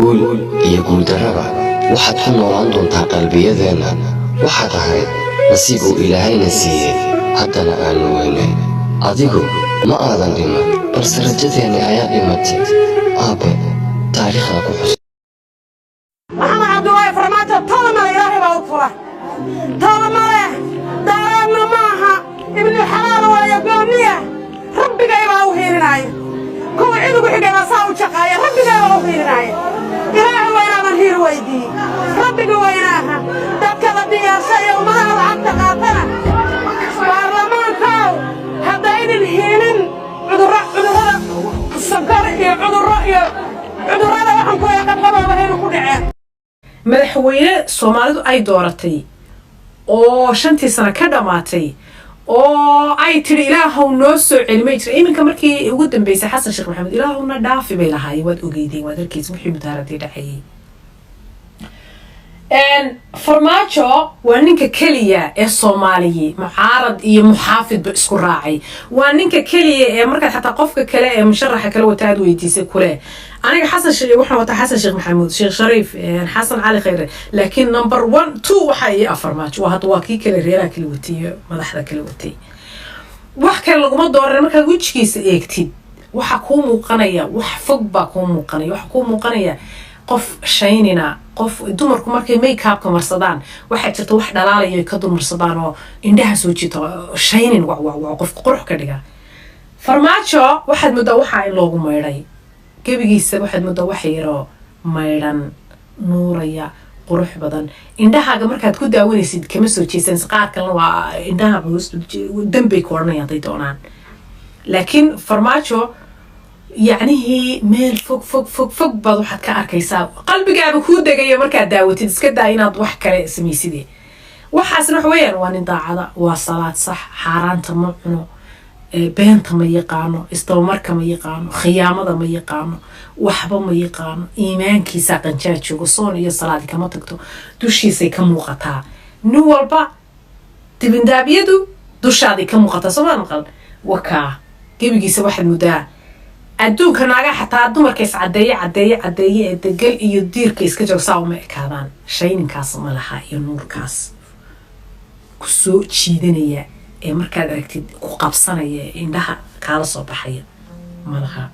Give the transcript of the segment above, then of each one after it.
يقول دربا waxaad ku noolaan doontaa qalbiyadeena waxaad ahayd nasiibu ilaahay nasiiye haddana aan weynay adigu ma aadan dhiman balse rajadeena ayaa dhimatay aabe taariikhda ku xus محمد عبد الله فرماته طول ما إلهي بأطفره طول ما دارنا معها ابن الحلال ويقوميه ربي قيبه وهيرناي كو عيدو بحقه مساو شقايا ربي قيبه وهيرناي إلهي وينا من هير ويدي ربي ويناها دكذا بيا شيء وماها وعبد قاتنا بارلمان كاو هدين الهينين عدو السكر عدو waxaan ku yaqaanaba inuu ku dhacay madaxweyne Soomaalidu ay dooratay oo 5 sano ka dhamaatay oo ay tiri ilaahow noo soo celimay jiray iminka markii ugu dambeysay Xasan Sheekh Maxamed ilaahowna dhaafi bay lahaayeen waad ogeydeen waad arkiis wixii mudaaradii dhacay farmaajo waa ninka kaliya ee Soomaaliye mucaarad iyo muxaafid ba isku raacay waa ninka kaliya ee marka xataa qofka kale ee musharaxa kale wataad weydiisay kule aniga Xasan Sheekh waxaan wataa Xasan Sheekh Maxamuud Sheekh Shariif Xasan Ali Khayre laakiin number 1 2 waxa ay farmaajo waa hadda waa kii kale reeraha kale watiyo madaxda kale watay wax kale laguma dooran marka wajigiisa eegtid waxa ku muuqanaya wax fog ba ku muuqanaya wax ku muuqanaya qof shaynina qof dumarku markay make-up marsadaan waxa jirta wax dhalaalayo ka dumarsadaan oo indhaha soo jito shaynin waa qof qurux ka dhiga farmaajo waxaad muddo waxa in loogu meeray gabigiisa waxaad muddo wax yaro meeran nuuraya qurux badan indhahaaga markaad ku daawanaysid kama soo jeesan qaar kale waa indhaha dambe koornaya day doonaan laakiin farmaajo يعني هي ميل فوق بعض واحد كأركيساب قلبي قاعد بكون دقيقة مركز داوتي تسكت إنا ضحك كلا سميسيدي وحاسن حوين وان ضاعة وصلاة صح حاران تمعنو بين تما يقانو استومر كما يقانو خيامة ما يقانو وحبة ما يقانو إيمان كي ساقن شاشو قصون إيا الصلاة كما تكتو دوشي سي كموقتا نوال با تبين دابيدو دوشادي كموقتا سوان قل وكا كيبقي سواحد مداه adduunka naga xataa dumarka is cadeeye degal iyo diirka iska joogsaa uma ekaadaan shayninkaas ma laha iyo nuurkaas ku soo jiidanaya ee markaad aragtid ku qabsanaya indhaha kaala soo baxaya ma laha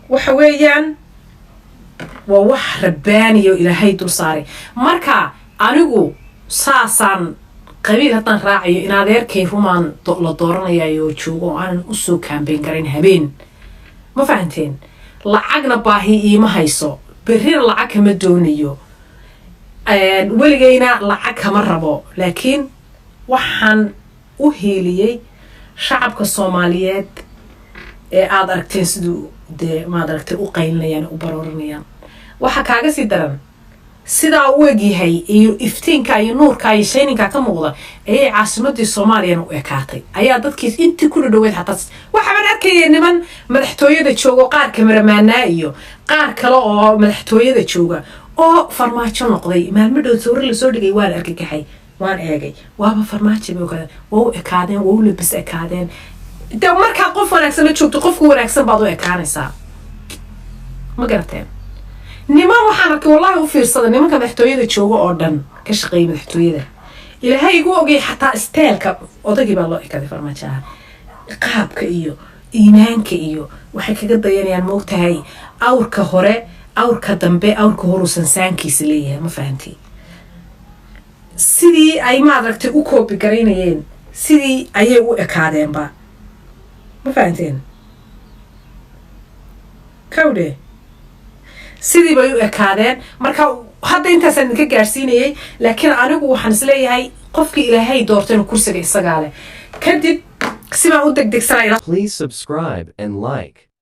waxa weeyaan waa wax rabbaaniyo ilaahay dul saaray marka anigu saasaan qabiil hadan raaciyo in adeerkay rumaan la dooranayo joogo aan u soo campaign garin habeen ma fahanteen lacagna baahi iima hayso berrina lacag kama doonayo weligayna lacag kama rabo laakiin waxaan u heeliyay shacabka Soomaaliyeed ee aad aragteen sidoo ma aragtay u qaylinayaan u baroorinayaan waxa kaaga sii daran sida uu yahay iyo iftiinka iyo nuurka iyo shayninka ka muuqda ee caasimadii Soomaaliya u ekaatay ayaa dadkiis intii ku dhaweyd xataa waxaan arkay niman madaxtooyada joogo qaar kameramaana iyo qaar kale oo madaxtooyada jooga oo farmaajo noqday maalmadhow sawir la soo dhigay waan argagaxay waan eegay waaba farmaajo buu oo ekaadeen oo labis ekaadeen inta marka qof wanaagsan la joogto qofku wanaagsan baad u ekaanaysaa ma garateen niman waxaan arkay wallahi u fiirsada nimanka madaxtooyada joogo oo dhan ka shaqeeyay madaxtooyada ilaahay igu ogay xataa isteelka odagii baa loo ekaday farmaajaha qaabka iyo iimaanka iyo waxay kaga dayanayaan moogtahay awrka hore awrka dambe awrka horusan saankiisa leeyahay ma fahantii sidii ay ma aragtay u koobi gareynayeen sidii ayay u ekaadeenba ma fahanteen kawde sidii bay u ekaadeen marka hadda intaas aan ka gaarsiinayay laakiin anigu waxaan isleeyahay qofkii ilaahay doortay inuu kursiga isaga leh kadib si baan u degdegsanay Please subscribe and like.